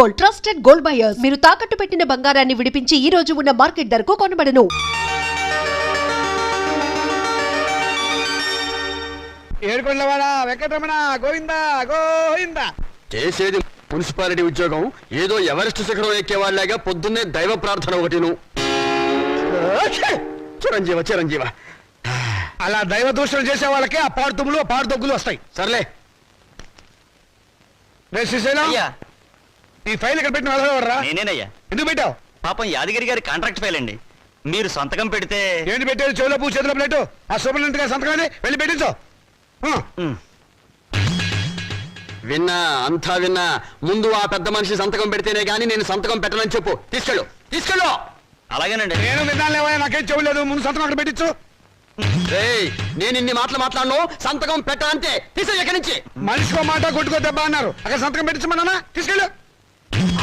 Gold, trusted gold buyers. మీరు తాకట్టు పెట్టిన బంగారాన్ని విడిపించి ఈ రోజు ఉన్న మార్కెట్ ధరకు కొనబడను. ఏడుకొండలవాడ వెంకటరమణ గోవింద గోవింద. చేసేది మున్సిపాలిటీ ఉద్యోగం, ఏదో ఎవరెస్ట్ శిఖరం ఎక్కేవాళ్ళగా పొద్దున్నే దైవ ప్రార్థన ఒకటిను. చిరంజీవ చిరంజీవ. అలా దైవ దూషణ చేసే వాళ్ళకి ఆ పాడుతుములు పాడుదొగ్గులు వస్తాయి. సర్లే. ఈ ఫైల్ ఇక్కడ పెట్టిన వెళ్ళవర్రా? నేనేనయ్యా. ఎందుకు పెట్టావు? పాపం యాదగిరి గారి కాంట్రాక్ట్ ఫైల్ అండి. మీరు సంతకం పెడితే. ఏంటి పెట్టేది? చెవులో పూ చేతిలో ప్లేటు. ఆ సూపరింటెండెంట్ గారి సంతకాన్ని వెళ్ళి పెట్టించు. విన్నా, అంతా విన్నా. ముందు ఆ పెద్ద మనిషి సంతకం పెడితేనే గానీ నేను సంతకం పెట్టనని చెప్పు. తీసుకెళ్ళు తీసుకెళ్ళు. అలాగేనండి. నేను విన్నాలేవా? నాకేం చెవు లేదు. ముందు సంతకం అక్కడ పెట్టించు. నేను ఇన్ని మాటలు మాట్లాడను. సంతకం పెట్టనంతే. తీసుకెళ్ళి ఎక్కడి నుంచి. మనిషికో మాట కొట్టుకో దెబ్బ అన్నారు. అక్కడ సంతకం పెట్టించమన్నా తీసుకెళ్ళు.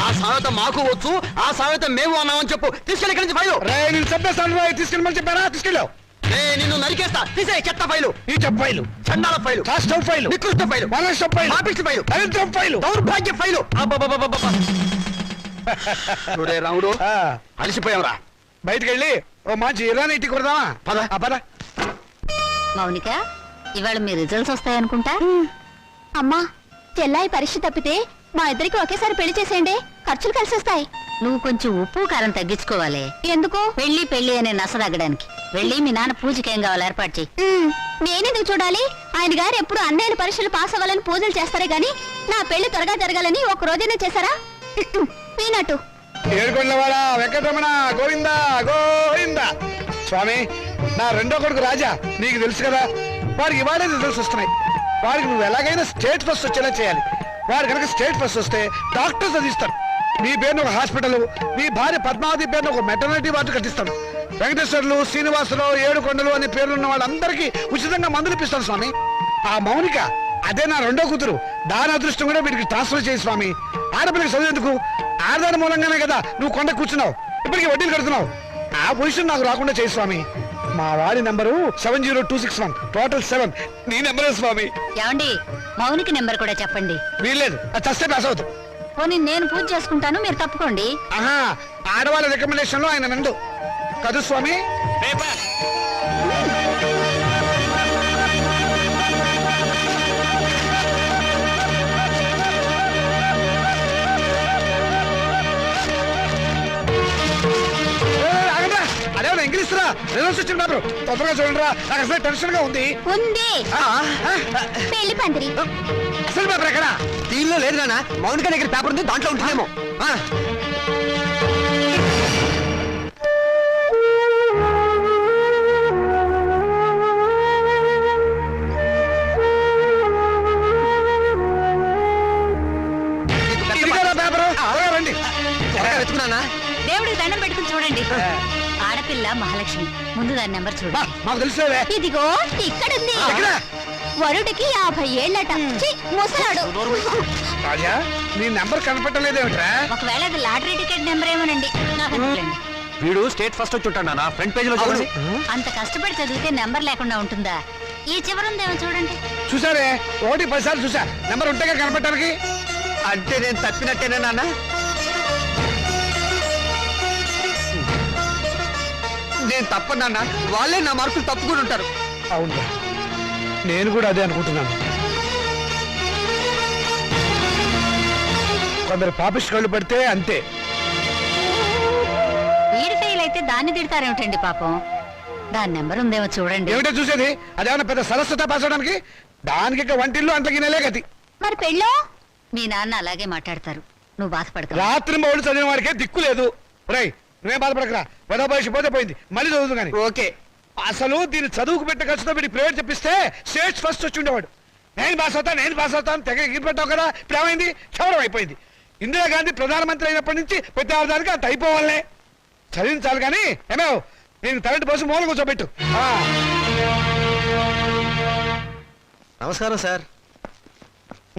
ఆ సామెత మాకు వచ్చు, ఆ సామెత మేము అన్నామని చెప్పు. తీసుకెళ్ళి ఎక్కడి నుంచి ఫైలు. నేను చెప్పేస్తాను. తీసుకెళ్ళమని చెప్పారా? తీసుకెళ్ళావు. నిన్ను నరికేస్తా. తీసే చెత్త ఫైలు. ఈ చెప్ప ఫైలు, చండాల ఫైలు, కాస్టవ్ ఫైలు, నికృష్ట ఫైలు, వనరుల ఫైలు, పాపిష్టి ఫైలు, దరిద్రం ఫైలు, దౌర్భాగ్య ఫైలు. చూడే రాముడు, అలసిపోయావురా. బయటికి వెళ్ళి ఓ మంచి ఇలానే ఇట్టి కొడదామా? పద పద. మౌనిక, ఇవాళ మీ రిజల్ట్స్ వస్తాయనుకుంటా. అమ్మా, చెల్లాయి పరీక్ష తప్పితే మా ఇద్దరికి ఒకేసారి పెళ్లి చేసేయండి. ఖర్చులు కలిసి వస్తాయి. నువ్వు కొంచెం ఉప్పు కారం తగ్గించుకోవాలి. ఎందుకు? పెళ్లి పెళ్లి అనే నసదగ్గడానికి. వెళ్ళి మీ నాన్న పూజకి ఏం కావాలి ఏర్పాటు చెయ్యి. నేనెందుకు చూడాలి? ఆయన గారు ఎప్పుడు అన్నయ్య పరీక్షలు పాస్ అవ్వాలని పూజలు చేస్తారే గాని నా పెళ్లి త్వరగా జరగాలని ఒక రోజైనా చేశారా? మీనట్టు. ఏడుకొండలవాడ వెంకటరమణ గోవింద గోవింద. స్వామి, నా రెండో కొడుకు రాజా నీకు తెలుసు కదా, వాడికి ఇవాళే రిజల్ట్స్ వస్తున్నాయి. వాడికి నువ్వు ఎలాగైనా స్టేట్ ఫస్ట్ వచ్చేలా చేయాలి. వాడు కనుక స్టేట్ ఫస్ట్ వస్తే డాక్టర్స్ చదివిస్తాను. నీ పేరును ఒక హాస్పిటల్, నీ భార్య పద్మావతి పేరును ఒక మెటర్నిటీ వార్డు కట్టిస్తాను. వెంకటేశ్వర్లు, శ్రీనివాసరావు, ఏడుకొండలు అనే పేర్లున్న వాళ్ళందరికీ ఉచితంగా మందులు ఇప్పిస్తాను స్వామి. ఆ మౌనిక, అదే నా రెండో కూతురు. దాని అదృష్టం కూడా వీడికి ట్రాన్స్ఫర్ చేయి స్వామి. ఆడపిల్లకి చదివేందుకు ఆడదాని మూలంగానే కదా నువ్వు కొండ కూర్చున్నావు, ఇప్పటికీ వడ్డీలు కడుతున్నావు. ఆ పొజిషన్ నాకు రాకుండా చేయి స్వామి. మా వారి నంబరు 70261, టోటల్ 7. నీ నెంబరే స్వామి. ఏమండి, మౌనికి నెంబర్ కూడా చెప్పండి. వీల్లేదు, అది చస్తే పాస్ అవుతుంది. పోనీ నేను పూజ చేసుకుంటాను, మీరు తప్పుకోండి. ఆహా, ఆడవాళ్ళ రికమెండేషన్ లో ఆయన నందు కదు స్వామి. అదేమన్నా ఇంగ్లీష్ రా, రిజల్ట్స్ వచ్చిన పేపర్ తొందరగా చూడండి రా. నాకు అసలు టెన్షన్ గా ఉంది. పెళ్లి పందిరి అసలు పేపర్ ఎక్కడ? దీనిలో లేదు నాన్న. మౌనిక దగ్గర పేపర్ ఉంది, దాంట్లో ఉంటుందేమో. రండి. వెతుకున్నానా? దేవుడికి దండం పెట్టుకుని చూడండి. ఆడపిల్ల మహాలక్ష్మి. ముందు దాని నెంబర్ చూడండి. మాకు తెలుసులే. ఇదిగో ఇక్కడుంది. వరుడికి 50 ఏళ్ళట. ముసలాడు. రాజా, నీ నెంబర్ కనపట్టలేదేమిట్రా? ఒకవేళ అది లాటరీ టికెట్ నెంబర్ ఏమోనండి. నాకు అనుకోండి. వీడు స్టేట్ ఫస్ట్ వచ్చి ఉంటాడు నాన్న. ఫ్రంట్ పేజ్ లో చూడండి. అంత కష్టపడి చదివితే నెంబర్ లేకుండా ఉంటుందా? ఈ చివరుందేమో చూడండి. చూసారే, 1-10 సార్లు చూసా. నెంబర్ ఉంటేగా కనపడటానికి. అంటే నేను తప్పినట్టేనా నాన్న? నేను తప్పనన్నా, వాళ్ళే నా మార్కులు తప్పుకుని ఉంటారు. అవును, నేను కూడా అదే అనుకుంటున్నాను. కొందరు పాపిస్ట్ కళ్ళు పెడితే అంతే. వీడి ఫెయిల్ అయితే దాన్ని తిడతారేమిటండి పాపం. దాని నెంబర్ ఉందేమో చూడండి. ఏమిటో చూసేది? అదేమన్నా పెద్ద సరస్వత పాస్ అవడానికి? దానికి ఇక వంటిల్లు అంతకి నెలే గతి. మరి పెళ్ళో? మీ నాన్న అలాగే మాట్లాడతారు. నువ్వు బాధపడతావు. రాత్రి మౌళ్ళు చదివిన వాడికే దిక్కు లేదు. రై, నువ్వేం బాధపడకరా. పెద్ద భవిష్య పోతే పోయింది, మళ్ళీ చదువుతు కానీ. ఓకే. అసలు దీన్ని చదువుకు పెట్టే ఖర్చుతో వీడి ప్రైవేట్ చెప్పిస్తే స్టేట్ ఫస్ట్ వచ్చి ఉండేవాడు. నేను పాస్ అవుతాను తెగ ఎగిరి పెట్టావు కదా. ఇప్పుడు ఏమైంది? క్షవరం అయిపోయింది. ఇందిరాగాంధీ ప్రధానమంత్రి అయినప్పటి నుంచి ప్రతి ఆధారానికి అంత అయిపోవాలనే. చదివించాలి కానీ ఏమో నేను కరెంట్ పోసి మూల కూర్చోబెట్టు. నమస్కారం సార్.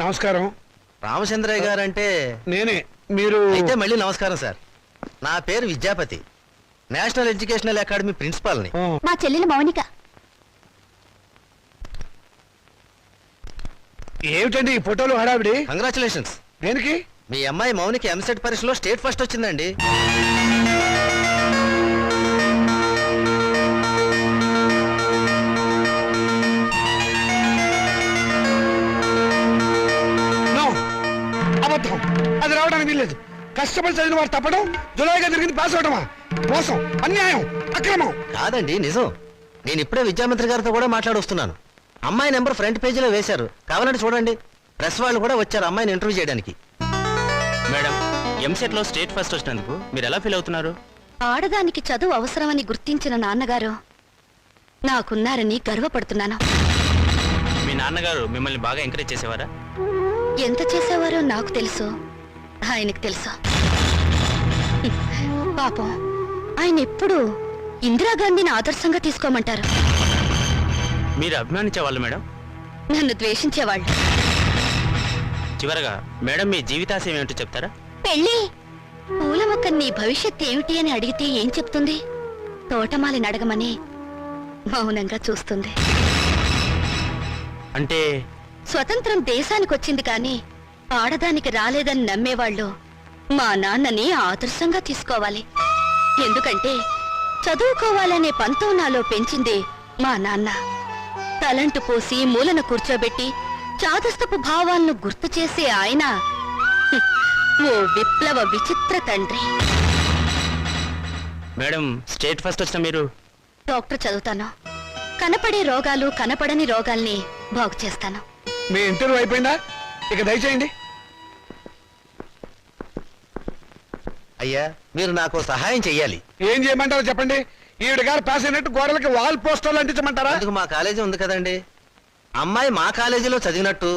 నమస్కారం. రామచంద్రయ్య గారు అంటే నేనే. మీరు అయితే మళ్ళీ నమస్కారం సార్. నా పేరు విద్యాపతి, నేషనల్ ఎడ్యుకేషనల్ అకాడమీ ప్రిన్సిపాల్ని. మా చెల్లెలు మౌనిక. ఏమిటండి ఈ ఫోటోలు హడావిడి? కంగ్రాచులేషన్స్. దేనికి? మీ అమ్మాయి మౌనికి ఎంసెట్ పరీక్షలో స్టేట్ ఫస్ట్ వచ్చిందండి. నో, అబద్ధం. అది రావడానికి వీల్లేదు. కష్టపడి చదివిన వాడు తప్పడం, జులాయిగా తిరిగింది పాస్ అవడమా? మోసం, అన్యాయం, అక్రమం. కాదండి, నిజం. నేను ఇప్పుడే విద్యామంత్రి గారితో కూడా మాట్లాడొస్తున్నాను. అమ్మాయి నెంబర్ ఫ్రంట్ పేజీలో వేశారు, కావాలంటే చూడండి. ప్రెస్ వాళ్ళు కూడా వచ్చారు అమ్మాయిని ఇంటర్వ్యూ చేయడానికి. మేడం, ఎంసెట్ లో స్టేట్ ఫస్ట్ వచ్చినందుకు మీరు ఎలా ఫీల్ అవుతున్నారు? ఆడదానికి చదువు అవసరమని గుర్తించిన నాన్నగారు నాకున్నారని గర్వపడుతున్నాను. మీ నాన్నగారు మిమ్మల్ని బాగా ఎంకరేజ్ చేసేవారా? ఎంత చేసేవారో నాకు తెలుసు, ఆయనకు తెలుసు. పాపం ఆయన ఎప్పుడు ఇందిరాగాంధీని ఆదర్శంగా తీసుకోమంటారు. మీరు అభిమానించేవాళ్ళు మేడం? నన్ను ద్వేషించేవాళ్ళు. చివరగా మేడం మీ జీవితాశయం ఏమిటో చెప్తారా? పెళ్ళి. పూల మొక్క నీ భవిష్యత్ ఏమిటి అని అడిగితే ఏం చెప్తుంది? తోటమాలిని అడగమని మౌనంగా చూస్తుంది. అంటే స్వతంత్రం దేశానికి వచ్చింది కానీ ఆడదానికి రాలేదని నమ్మేవాళ్ళు మా నాన్నని ఆదర్శంగా తీసుకోవాలి. ఎందుకంటే చదువుకోవాలనే పంతం నాలో పెంచింది మా నాన్న. తలంటు పోసి మూలన కూర్చోబెట్టి చాదస్తపు భావాలను గుర్తు చేసే ఆయన ఓ విప్లవ విచిత్ర తండ్రి. మేడం, స్టేట్ ఫస్ట్ వచ్చిన మీరు డాక్టర్ చదువుతాను. కనపడే రోగాలు కనపడని రోగాల్ని బాగు చేస్తాను. మీ ఇంటర్వ్యూ అయిపోయిందా? ఇక దయచేయండి. అయ్యా, మీరు నాకు సహాయం చెయ్యాలి. ఏం చేయమంటారో చెప్పండి. ఈవిడ గారు పాస్ అయినట్టు గోడలకి వాల్ పోస్టర్లు అంటించమంటారా? అందుకు మా కాలేజీ ఉంది కదండి. అమ్మాయి మా కాలేజీలో చదివినట్టు,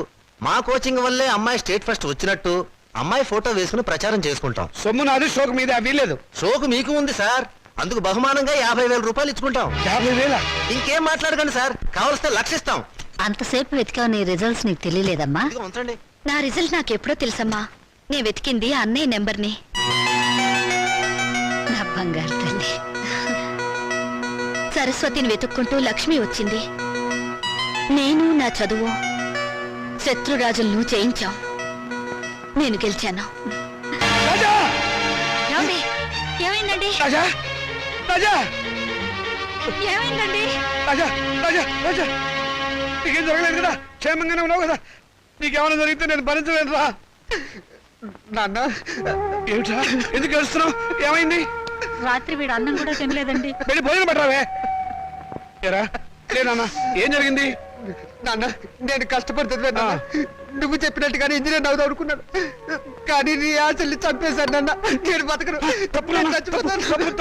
మా కోచింగ్ వల్లే అమ్మాయి స్టేట్ ఫస్ట్ వచ్చినట్టు అమ్మాయి ఫోటో వేసుకుని ప్రచారం చేసుకుంటాం. సొమ్ము నాది, షోకు మీద వీల్లేదు. షోకు మీకు ఉంది సార్, అందుకు బహుమానంగా 50,000 రూపాయలు ఇచ్చుకుంటాం. 50,000? ఇంకేం మాట్లాడకండి సార్, కావలిస్తే లక్షిస్తాం. అంతసేపు వెతికావు, నీ రిజల్ట్స్ నీకు తెలియలేదమ్మా? ఇదిగో ఉంచండి. నా రిజల్ట్ నాకెప్పుడో తెలుసమ్మా. నే వెతికింది అన్నయ్య నెంబర్ని. నా బంగారు తల్లి. సరస్వతిని వెతుక్కుంటూ లక్ష్మి వచ్చింది. నేను నా చదువు శత్రురాజులను జయించాం. నేను గెలిచాను. రాజా! ఏమండి? ఏమైందండి? రాజా! రాజా! ఏమైందండి? రాజా! రాజా! రాజా! నీకేం జరగలేదు కదా? క్షేమంగానే ఉన్నావు కదా? నీకేమైనా జరిగితే నేను భరించలేను రా. నాన్న, ఏమిట్రా? ఎందుకు ఏడుస్తున్నావు? ఏమైంది? రాత్రి వీడు అన్నం కూడా తినలేదండి. వెళ్ళి భోజనం పెట్టరావే. ఏరా, లేనా ఏం జరిగింది? నాన్న, నేను కష్టపడుతుంది నువ్వు చెప్పినట్టుగానే ఇంజనీర్ అవుదాం అనుకున్నాను, కానీ నీ ఆశల్ని చంపేశాను నాన్న. నేను బతకను. తప్పు నాన్న, తప్పు,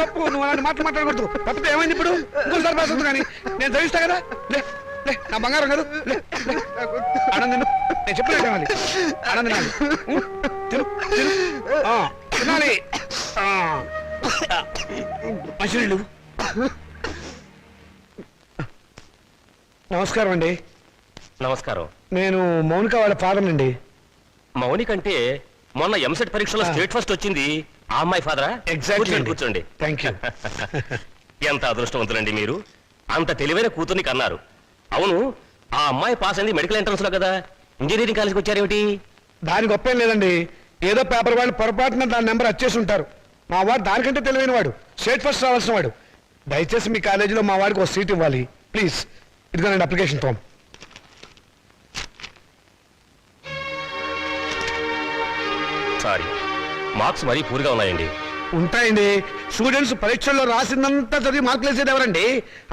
తప్పు. నువ్వు అలాంటి మాటలు మాట్లాడకూడదు. తప్పితే ఏమైంది ఇప్పుడు? ఇంకోసారి పాస్ అవుతుంది కానీ నేను చదివిస్తా కదా. లే లే, నా బంగారం కాదు. లే లే. ఆనంద్, నేను చెప్పినట్టు తినాలి. ఆనంద్ తినాలి. తిను తిను. తినాలి. మంచినీళ్ళు. నమస్కారం అండి. నమస్కారం. నేను మౌనిక వాళ్ళ ఫాదర్ అండి. మౌనిక అంటే మొన్న ఎంసెట్ పరీక్షలో స్టేట్ ఫస్ట్ వచ్చింది ఆ అమ్మాయి ఫాదరా? ఎగ్జాక్ట్లీ. కూర్చోండి. Thank you. ఎంత అదృష్టవంతులండి మీరు, అంత తెలివైన కూతుర్ని కన్నారు. అవును, ఆ అమ్మాయి పాస్ అయింది మెడికల్ ఎంట్రన్స్ లో కదా, ఇంజనీరింగ్ కాలేజ్కి వచ్చారేమిటి? దాని గొప్ప ఏం లేదండి. ఏదో పేపర్ వాళ్ళు పొరపాటున దాని నెంబర్ వచ్చేసి ఉంటారు. మా వాడు దానికంటే తెలివైన వాడు, స్టేట్ ఫస్ట్ రావాల్సిన వాడు. దయచేసి మీ కాలేజీలో మా వాడికి ఒక సీట్ ఇవ్వాలి ప్లీజ్. ఇదిగోనండి అప్లికేషన్ ఫామ్. సారీ, మార్క్స్ మరీ పూర్గా ఉన్నాయండి. ఉంటాయండి. స్టూడెంట్స్ పరీక్షల్లో రాసిందంతా చదివి మార్కులు వేసేది ఎవరండి?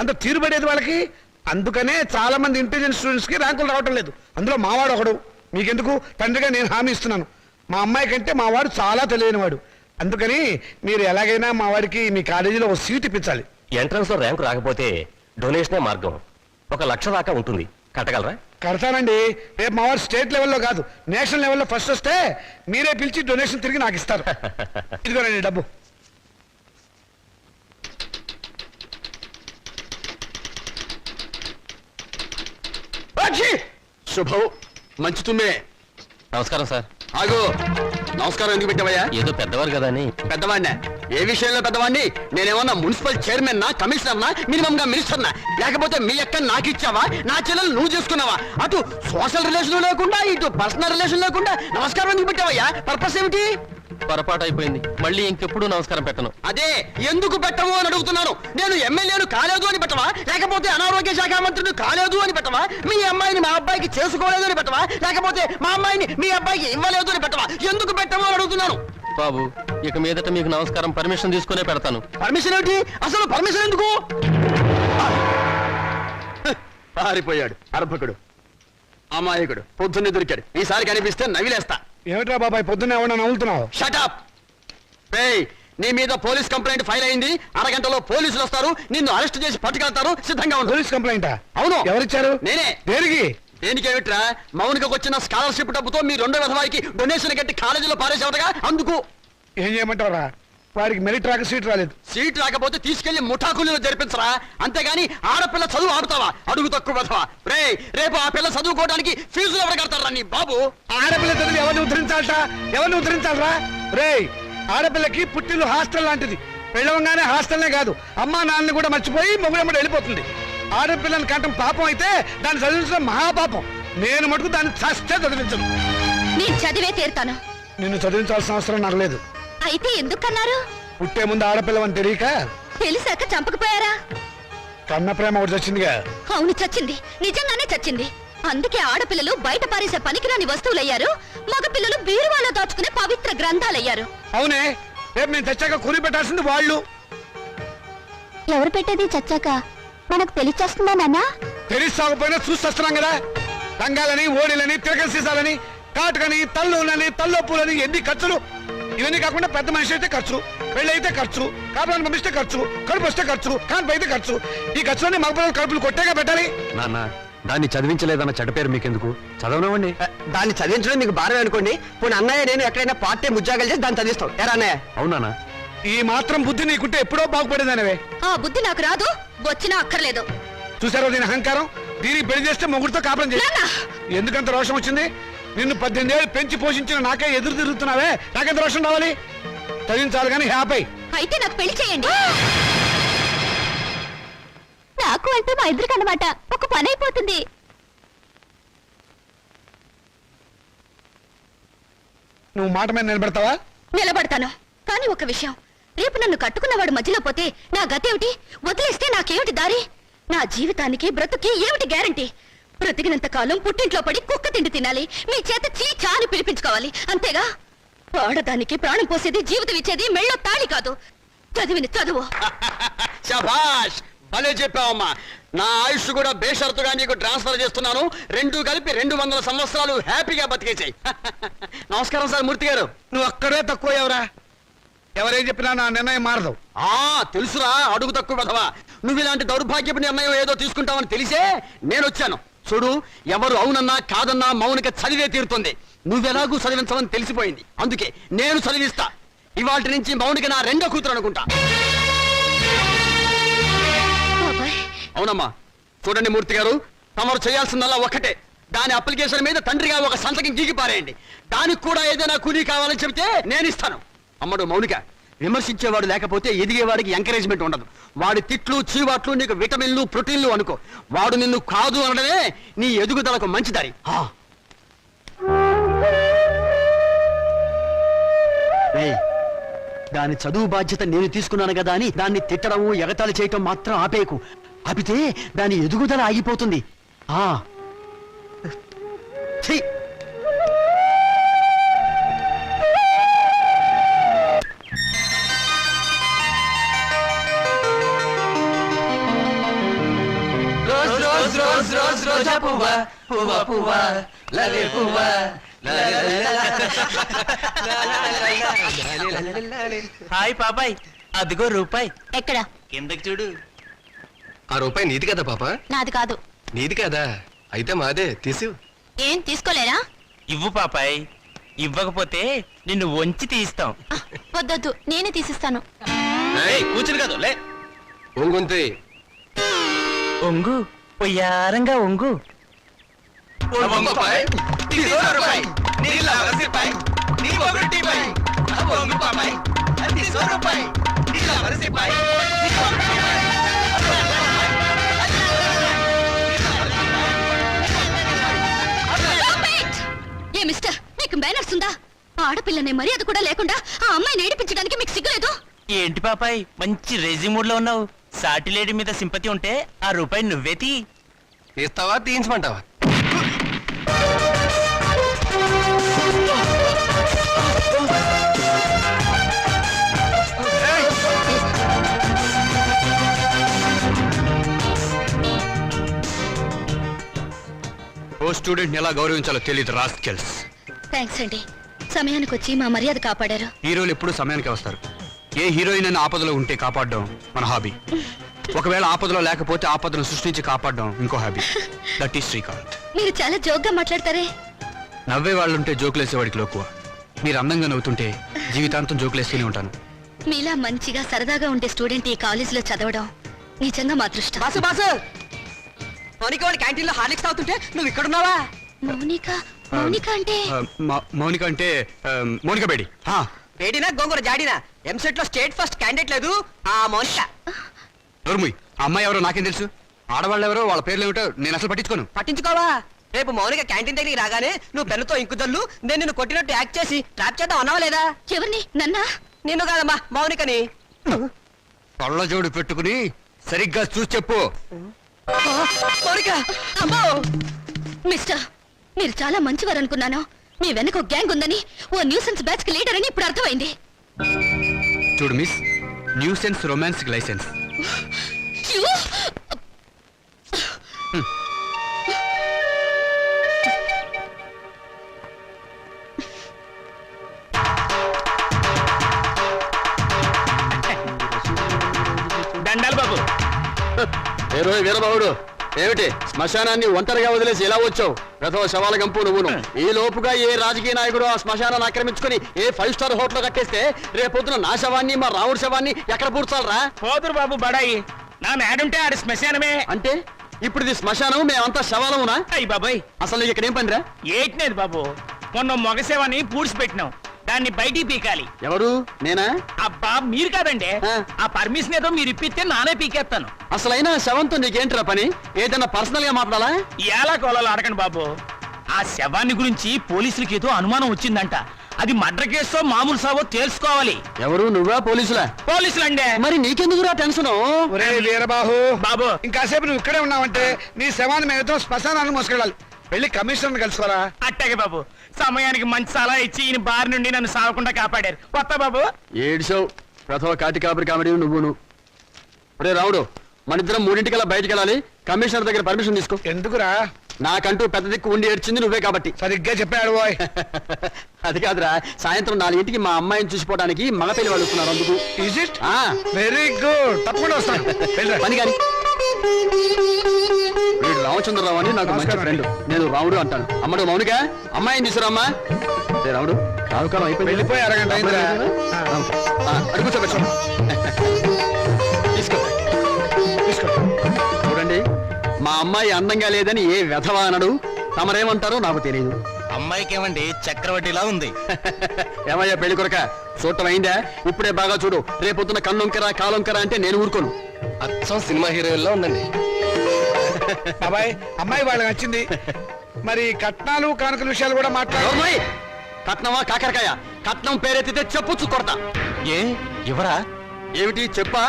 అంత తీరుబడేది వాళ్ళకి. అందుకనే చాలా మంది ఇంటెలిజెంట్ స్టూడెంట్స్ కి ర్యాంకులు రావటం లేదు. అందులో మావాడు ఒకడు. మీకెందుకు, తండ్రిగా నేను హామీ ఇస్తున్నాను. మా అమ్మాయి కంటే మా వాడు చాలా తెలియని వాడు. అందుకని మీరు ఎలాగైనా మా వాడికి మీ కాలేజీలో ఒక సీట్ ఇప్పించాలి. ఎంట్రన్స్ లో ర్యాంకు రాకపోతే డొనేషనే మార్గం. 1,00,000 దాకా ఉంటుంది, కట్టగలరా? కడతానండి. రేపు మా వాడు స్టేట్ లెవెల్లో కాదు, నేషనల్ లెవెల్లో ఫస్ట్ వస్తే మీరే పిలిచి డొనేషన్ తిరిగి నాకు ఇస్తారు. ఇదిగోనండి డబ్బు. శుభం. మంచి తుమ్మే. నమస్కారం సార్. ఆగు. నమస్కారం ఎందుకు పెట్టావయ్యా? ఏదో పెద్దవారు కదా అని. పెద్దవాడినా? ఏ విషయంలో పెద్దవాడిని? నేనేమన్నా మున్సిపల్ చైర్మన్ నా, కమిషనర్ నా, మినిమం గా మినిస్టర్ నా? లేకపోతే మీ అక్క నాకు ఇచ్చావా, నా చెల్లెలు నువ్వు చేసుకున్నావా? అటు సోషల్ రిలేషన్ లేకుండా, ఇటు పర్సనల్ రిలేషన్ లేకుండా నమస్కారం ఎందుకు పెట్టావయ్యా? పర్పస్ ఏమిటి? పొరపాటు అయిపోయింది, మళ్ళీ ఇంకెప్పుడు నమస్కారం పెట్టను. అదే ఎందుకు పెట్టవు అని అడుగుతున్నాను. నేను ఎమ్మెల్యేను కాలేదు అని పెట్టవా, లేకపోతే అనారోగ్య శాఖ మంత్రిని కాలేదు అని పెట్టవా, మీ అమ్మాయిని మా అబ్బాయికి చేసుకోలేదు అని పెట్టవా, లేకపోతే మా అమ్మాయిని మీ అబ్బాయికి ఇవ్వలేదు అని పెట్టవా? ఎందుకు పెట్టవు అని అడుగుతున్నాను. బాబు, ఇక మీదట మీకు నమస్కారం పర్మిషన్ తీసుకునే పెడతాను. పర్మిషన్ ఏమిటి? అసలు పర్మిషన్ ఎందుకు? పారిపోయాడు అర్భకుడు, అమాయకుడు, పొద్దున్నే దొరికాడు. ఈసారి కనిపిస్తే నవిలేస్తా. ఏమిట్రా బాబాయ్ పొద్దున్న ఏమన్నా నవ్వులుతున్నావు? షటప్! నీ మీద పోలీస్ కంప్లైంట్ ఫైల్ అయింది. అరగంటలో పోలీసులు వస్తారు, నిన్ను అరెస్ట్ చేసి పట్టుకెళ్తారు. సిద్ధంగా ఉండు. పోలీస్ కంప్లైంటా? అవును. ఎవరిచ్చారు? నేనే. దేనికి? దేనికేమిట్రా, మౌనికకు వచ్చిన స్కాలర్షిప్ డబ్బుతో మీ రెండో విధవాయికి డొనేషన్ కట్టి కాలేజీలో పారేసేవటగా. అందుకు ఏం చేయమంటారా? వాడికి మెరిట్ రాక సీట్ రాలేదు. సీట్ రాకపోతే తీసుకెళ్లి ముఠాకులు జరిపించరా, అంతేగాని ఆడపిల్ల చదువు ఆడుతావా? అడుగు తక్కువ విధవా. రేపు ఆ పిల్ల చదువుకోవడానికి ఫీజులు ఎవరు కడతారా నీ బాబు? ఆడపిల్ల చదివి ఎవరిని ఉద్ధరించాలట? ఎవరిని ఉద్ధరించాలరా? రేయ్, ఆడపిల్లకి పుట్టిల్లు హాస్టల్ లాంటిది. పెళ్ళవగానే హాస్టల్నే కాదు, అమ్మా నాన్నని కూడా మర్చిపోయి మొగుడమ్మడి వెళ్ళిపోతుంది. ఆడపిల్లని కంటం పాపం అయితే దాన్ని చదివించడం మహాపాపం. నేను మటుకు దాన్ని చస్తే చదివించను. నేను చదివే తీరుతాను. నిన్ను చదివించాల్సిన అవసరం నాకు లేదు. అయితే ఎందుకన్నారు? పుట్టే ముందు ఆడపిల్లవని తెలియక తెలిసాక చంపకపోయారా? కన్న ప్రేమ ఒకటి వచ్చిందిగా. అవును, చచ్చింది. నిజంగానే చచ్చింది. అందుకే ఆడపిల్లలు బయట పారేసే పనికిరాని వస్తువులయ్యారు, మగపిల్లలు బీరువాలో దాచుకునే పవిత్ర గ్రంథాలయ్యారు. అవునే, రేపు నేను తెచ్చాక కూలి పెట్టాల్సింది వాళ్ళు. ఎవరు పెట్టేది చచ్చాక మనకు తెలిచేస్తుందా నాన్న? తెలిసాకపోయినా చూస్తున్నాం కదా. రంగాలని, ఓడిలని, తిరగల సీసాలని, కాటుకని, తల్లులని, తల్లొప్పులని, ఎన్ని ఖర్చులు. ఇవన్నీ కాకుండా పెద్ద మనిషి అయితే ఖర్చు, పెళ్లి అయితే ఖర్చు, కాపురాన్ని పంపిస్తే ఖర్చు, కడుపు వస్తే ఖర్చు, కాన్పు అయితే ఖర్చు. ఈ ఖర్చులన్నీ మగపిల్లలు కడుపులు కొట్టేగా పెట్టాలి. నాన్న, దాన్ని చదివించలేదన్న చెడ్డ పేరు మీకెందుకు? చదవనివ్వండి. దాన్ని చదివించడం మీకు భారం అనుకోండి. పోనీ అన్నయ్య నేను ఎక్కడైనా పార్ట్ టైం ఉద్యోగాలు చేసి దాన్ని చదివిస్తాం. ఎరా అన్నయ్య? అవునా? ఈ మాత్రం బుద్ధి నీకుంటే ఎప్పుడో బాగుపడేదానివే. ఆ బుద్ధి నాకు రాదు, వచ్చినా అక్కర్లేదు. చూసారో దీని అహంకారం? దీనికి పెళ్లి చేస్తే మొగుడితో కాపురం చేసి నాన్న! ఎందుకంత రోషం వచ్చింది? నిన్ను 18 ఏళ్ళు పెంచి పోషించిన నాకే ఎదురు తిరుగుతున్నావే, నాకెంత రోషం రావాలి? చదివించాలి కానీ హ్యాపీ. అయితే నాకు పెళ్లి చేయండి. నాకు అంటే మా ఇద్దరికి అన్నమాట ఒక పని అయిపోతుంది. నువ్వు మాట మీద నిలబెడతావా? నిలబడతాను. కానీ ఒక విషయం, రేపు నన్ను కట్టుకున్నవాడు మధ్యలో పోతే నా గతేమిటి? వదిలేస్తే నాకేమిటి దారి? నా జీవితానికి బ్రతుకి ఏమిటి గ్యారంటీ? బ్రతికినంత కాలం పుట్టింట్లో పడి కుక్క తిండి తినాలి, మీ చేత చీచా అని పిలిపించుకోవాలి, అంతేగా? ఆడదానికి ప్రాణం పోసేది, జీవితం ఇచ్చేది మెళ్ళో తాళి కాదు, చదివిన చదువు. శభాష్, భలే చెప్పావమ్మా. నా ఆయుష్ కూడా బేషరతుగా నీకు ట్రాన్స్ఫర్ చేస్తున్నాను. రెండు కలిపి 200 సంవత్సరాలు హ్యాపీగా బతికేసాయి. నమస్కారం సార్ మూర్తి గారు. నువ్వు అక్కడే తక్కువ ఎవరా? ఎవరేం చెప్పినా నా నిర్ణయం మారదు. తెలుసురా, అడుగు తక్కువ బదవా. నువ్వు ఇలాంటి దౌర్భాగ్యపు నిర్ణయం ఏదో తీసుకుంటావని తెలిసే నేను వచ్చాను. చూడు, ఎవరు అవునన్నా కాదన్నా మౌనిక చదివే తీరుతుంది. నువ్వెలాగూ చదివించవని తెలిసిపోయింది, అందుకే నేను చదివిస్తా. ఇవాటి నుంచి మౌనిక నా రెండో కూతురు అనుకుంటా. అవునమ్మా. చూడండి మూర్తి గారు, తమరు చేయాల్సిందల్లా ఒక్కటే. దాని అప్లికేషన్ మీద తండ్రిగా ఒక సంతకం గీకి పారేయండి. దానికి కూడా ఏదైనా కూలీ కావాలని చెబితే నేను ఇస్తాను. అమ్మడు మౌనిక, విమర్శించేవాడు లేకపోతే ఎదిగేవాడికి ఎంకరేజ్మెంట్ ఉండదు. వాడి తిట్లు, చీవాట్లు నీకు విటమిన్లు, ప్రోటీన్లు అనుకో. వాడు నిన్ను కాదు అనడమే నీ ఎదుగుదలకు మంచి దారి. దాని చదువు బాధ్యత నేను తీసుకున్నాను కదా అని దాన్ని తిట్టడం, ఎగతాళి చేయటం మాత్రం ఆపేయకు. ఆపితే దాని ఎదుగుదల ఆగిపోతుంది. ఛీ! రోజా పువ్వా పువ్వా పువ్వా లలే పువ్వా. హాయ్ పాపాయ్, అదిగో రూపాయి. ఎక్కడ? కిందకి చూడు. ఆ రూపాయి నీది కదా పాప? నాది కాదు. నీది కదా? అయితే మాదే, తీసు. ఏం తీసుకోలేరా? ఇవ్వు పాపాయ్, ఇవ్వకపోతే నిన్ను వంచి తీస్తాం. వద్దొద్దు, నేనే తీసిస్తాను. కూర్చుని కాదు లే. ఒంగుంతే. ఒంగు, పొయ్యారంగా ఒంగు. ఏ మిస్టర్, మీకు మేనర్స్ ఉందా? ఆడపిల్లనే మర్యాద కూడా లేకుండా ఆ అమ్మాయిని ఏడిపించడానికి మీకు సిగ్గులేదు? ఏంటి పాపాయ్ మంచి రేజింగ్ మూడ్ లో ఉన్నావు? సాటి లేడీ మీద సింపతి ఉంటే ఆ రూపాయి నువ్వే తీ. తీస్తావా తీయించమంటావా? ఓ స్టూడెంట్ ఎలా గౌరవించాలో తెలియదు రాస్కెల్స్. థ్యాంక్స్ అండి, సమయానికి వచ్చి మా మర్యాద కాపాడారు. హీరోలు ఎప్పుడు సమయానికి వస్తారు. ఏ హీరోయిన్ అయినా ఆపదలో ఉంటే కాపాడడం మన హాబీ. ఒకవేళ ఆపదలో లేకపోతే ఆపదను సృష్టించి కాపాడడం ఇంకో హాబీ. That is Srikanth. మీరు చాలా జోక్గా మాట్లాడతారే. నవ్వే వాళ్ళుంటే జోకులేసేవాడికి లోకువ. మీరు అందంగా నవ్వుతుంటే జీవితాంతం జోకులేస్తూనే ఉంటాను. మీలా మంచిగా సరదాగా ఉండే స్టూడెంట్ ఈ కాలేజీలో చదవడం నిజంగా మా అదృష్టం. బాసు బాసు, మౌనిక వాడి క్యాంటీన్ లో హార్లిక్స్ తాగుతుంటే నువ్వు ఇక్కడున్నావా? మౌనిక మౌనిక అంటే మౌనిక అంటే మౌనిక బేడి. వేడినా గోంగూర జాడినా ఎంసెట్ లో స్టేట్ ఫస్ట్ క్యాండిడేట్ లేదు ఆ మౌనిక. నోర్ముయ్, ఆ అమ్మాయి ఎవరో నాకేం తెలుసు? ఆడవాళ్ళు ఎవరో వాళ్ళ పేర్లు ఏమిటో నేను అసలు పట్టించుకోను. పట్టించుకోవా? రేపు మౌనిక క్యాంటీన్ దగ్గరికి రాగానే నువ్వు పెన్నుతో ఇంకు జల్లు, నేను నిన్ను కొట్టినట్టు యాక్ట్ చేసి ట్రాప్ చేద్దాం అన్నావా లేదా? ఎవరిని? నన్నా? నిన్ను కాదమ్మా, మౌనికని. కళ్ళజోడు పెట్టుకుని సరిగ్గా చూసి చెప్పు. మౌనిక అమ్మో! మిస్టర్, మీరు చాలా మంచివారు అనుకున్నాను. మీ వెనక ఒక గ్యాంగ్ ఉందని, ఓ న్యూసెన్స్ బ్యాచ్ కి లీడర్ అని ఇప్పుడు అర్థమైంది. చూడు miss, nuisance romance licence. You? దండాలు బాబు. వీరబాబుడు, ఏమిటి శ్మశానాన్ని ఒంటరిగా వదిలేసి ఎలా వచ్చావు? గత శవాల గంపు నువ్వును. ఈ లోపుగా ఏ రాజకీయ నాయకుడు ఆ శ్మశానాన్ని ఆక్రమించుకుని ఏ 5 స్టార్ హోటల్ కట్టేస్తే రేపొద్దున నా శవాన్ని మా రాముడి శవాన్ని ఎక్కడ పూడ్చాలరా? పోతురు బాబు బడాయి. నా మేడుంటే ఆడి శ్మశానమే. అంటే ఇప్పుడు ఇది శ్మశానం, మేమంతా శవాలమునా? అయ్యి బాబాయ్, అసలు నీకు ఇక్కడ ఏం పనిరా? ఏట్నేది బాబు, మొన్న మొగసేవని పూడ్చిపెట్టినాం, దాన్ని బయటికి పీకాలి. ఎవరు? నేనా? అబ్బా మీరు కాదండి. ఆ. ఆ పర్మిషన్ ఏదో మీరు ఇప్పిస్తే నానే పీకేస్తాను. అసలైనా శవంతో నీకేంటిరా పని? ఏదైనా పర్సనల్ గా మాట్లాడాలా? ఎలా కోలాలు అడగండి బాబు. ఆ శవాన్ని గురించి పోలీసులకి ఏదో అనుమానం వచ్చిందంట. అది మర్డర్ కేసో మామూలు సావో తెలుసుకోవాలి. ఎవరు? నువ్వా పోలీసులా? పోలీసులండే. మరి నీకెందుకురా టెన్షన్? ఒరే వీరబాహు, బాబు. ఇంకాసేపు నువ్వు ఇక్కడే ఉన్నావంటే నీ శవాన్ని మేము ఇద్దరం శ్మశానాన్ని మోసుకెళ్ళాలి. వెళ్ళి కమిషనర్ కలుసుకోరా. అట్టాగే బాబు, సమయానికి మంచి సలహా ఇచ్చి ఈయన బారి నుండి నన్ను సాగకుండా కాపాడారు. కొత్త బాబు. ఏడ్చావు ప్రథమ కాటి కాపరి కామెడీ నువ్వును. ఒరే రావుడు, మనిద్దరం 3:00 బయటికి వెళ్ళాలి. కమిషనర్ దగ్గర పర్మిషన్ తీసుకో. ఎందుకురా? నాకంటూ పెద్ద దిక్కు ఉండి ఏడ్చింది నువ్వే కాబట్టి. సరిగ్గా చెప్పాడు బాయ్. అది కాదురా, సాయంత్రం 4:00కి మా అమ్మాయిని చూసిపోవడానికి మగ పెళ్లి వాళ్ళు వస్తున్నారు. అందుకు ఈజ్ ఇట్? ఆ, వెరీ గుడ్, తప్పకుండా వస్తాను. వెళ్ళిరా. పని కాని. వీడు రామచంద్రరావు అని నాకు మంచి నమస్కారం ఫ్రెండ్. నేను రావుడు అంటాను. అమ్మడు మౌనిక, అమ్మాయిని తీసుకురామ్మా. ఏ రావుడు, రావుకాలం అయిపోయింది. వెళ్ళిపోయి అరగంట అయిందిరా. అడుగు కూర్చో. తీసుకో తీసుకో. చూడండి, మా అమ్మాయి అందంగా లేదని ఏ వెధవా అనడు. తమరేమంటారో నాకు తెలియదు. అమ్మాయికి ఏమండి చక్రవడ్డీలా ఉంది. ఏమయ్యా పెళ్లి కొరక, చూడటం అయిందా? ఇప్పుడే బాగా చూడు. రేపొద్దున కన్నొంకరా కాలొంకరా అంటే నేను ఊరుకోను. అచ్చం సినిమా హీరోయిన్లో ఉందండి. బాబాయ్, అమ్మాయి వాళ్ళకి నచ్చింది. మరి కట్నాలు కానుకల విషయాలు కూడా మాట్లాడు. నోర్మోయ్! కట్నమా కాకరకాయ? కట్నం పేరెత్తితే చెప్పుచ్చు కొడతా. ఏ ఎవరా? ఏమిటి చెప్పా?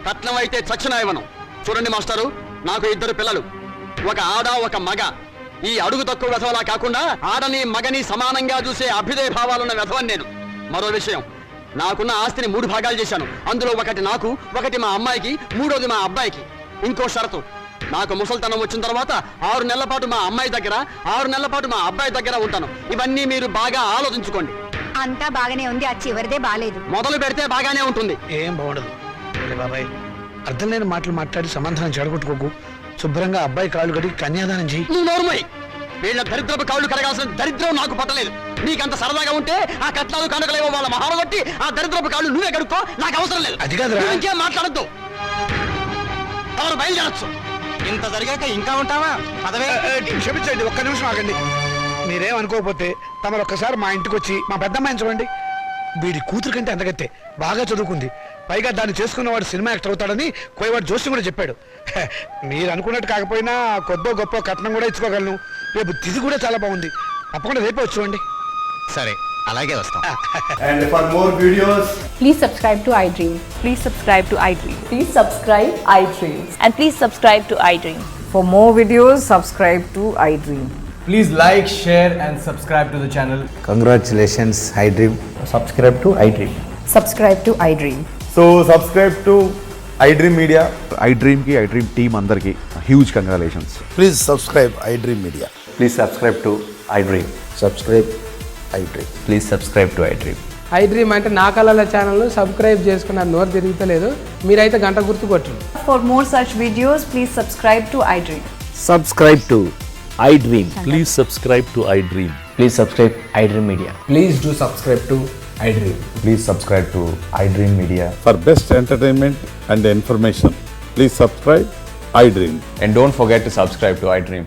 కట్నం అయితే చచ్చిన ఇవ్వను. చూడండి మాస్టారు, నాకు 2 పిల్లలు, ఒక ఆడ ఒక మగ. ఈ అడుగు తక్కువ వెధవలా కాకుండా ఆడని మగని సమానంగా చూసే అభ్యుదయ భావాలున్న వెధవని నేను. మరో విషయం, నాకున్న ఆస్తిని 3 భాగాలు చేశాను. అందులో ఒకటి నాకు, ఒకటి మా అమ్మాయికి, 3వది మా అబ్బాయికి. ఇంకో షరతు, నాకు ముసల్తనం వచ్చిన తర్వాత 6 నెలల పాటు మా అమ్మాయి దగ్గర, 6 నెలల పాటు మా అబ్బాయి దగ్గర ఉంటాను. ఇవన్నీ మీరు బాగా ఆలోచించుకోండి. అంతా బాగానే ఉంది, ఆ చివరిదే బాలేదు. మొదలు పెడితే బాగానే ఉంటుంది. ఏం బాగుండదు. బాబాయ్, అర్థం లేని మాటలు మాట్లాడి సమాధానం చెడగొట్టుకోకు. శుభ్రంగా అబ్బాయి కాళ్ళు కడిగి కన్యాదానం చెయ్యి. నువ్వు నోరుమోయ్! వీళ్ళ దరిద్రపు కాళ్ళు కడగాల్సిన దరిద్రం నాకు పట్టలేదు. నీకంత సరదాగా ఉంటే ఆ కట్నాలు కనుకలేవో వాళ్ళ మహాలు కొట్టి ఆ దరిద్రపు కాళ్ళు నువ్వే కడుక్కో, నాకు అవసరం లేదు. అది కాదురా. నువ్వు ఇంకేం మాట్లాడద్దు. ఎవరు బయలుదేరచ్చు. ఇంత జరిగాక ఇంకా ఉంటావా? పదవే. క్షమించండి, ఒక్క నిమిషం ఆగండి. మీరేం అనుకోకపోతే తమరు ఒక్కసారి మా ఇంటికి వచ్చి మా పెద్దమ్మాయిని చూడండి. వీడి కూతురు కంటే అందగత్తే, బాగా చదువుకుంది. పైగా దాన్ని చేసుకున్నవాడు సినిమా యాక్టర్ అవుతాడని కోయవాడు జోషి కూడా చెప్పాడు. మీరు అనుకున్నట్టు కాకపోయినా కొద్దో గొప్ప కట్నం కూడా ఇచ్చుకోగలను. రేపు తిది కూడా చాలా బాగుంది. తప్పకుండా రేపే వచ్చి చూడండి. సరే, అలాగే వస్తాం. And for more videos, Please subscribe to iDream. Please subscribe to iDream. Please subscribe iDream. And please subscribe to iDream. For more videos, subscribe to iDream. please like, share, and subscribe to the channel. Congratulations, iDream. Subscribe to iDream. Subscribe to iDream. So, subscribe to iDream Media. iDream ki iDream team అందరికి huge congratulations. Please subscribe iDream Media. Please subscribe to iDream. Subscribe iDream. Please subscribe to iDream. iDream అంటే నా కళల channel subscribe చేసుకున్న నోరు తిరుగుతలేదు. మీరైతే గంట గుర్తు కొట్టండి. For more such videos, please subscribe to iDream. Subscribe to iDream. Please subscribe to iDream. Please subscribe iDream Media. Please do subscribe to iDream. Please subscribe to iDream Media. For best entertainment and information, please subscribe iDream. And don't forget to subscribe to iDream.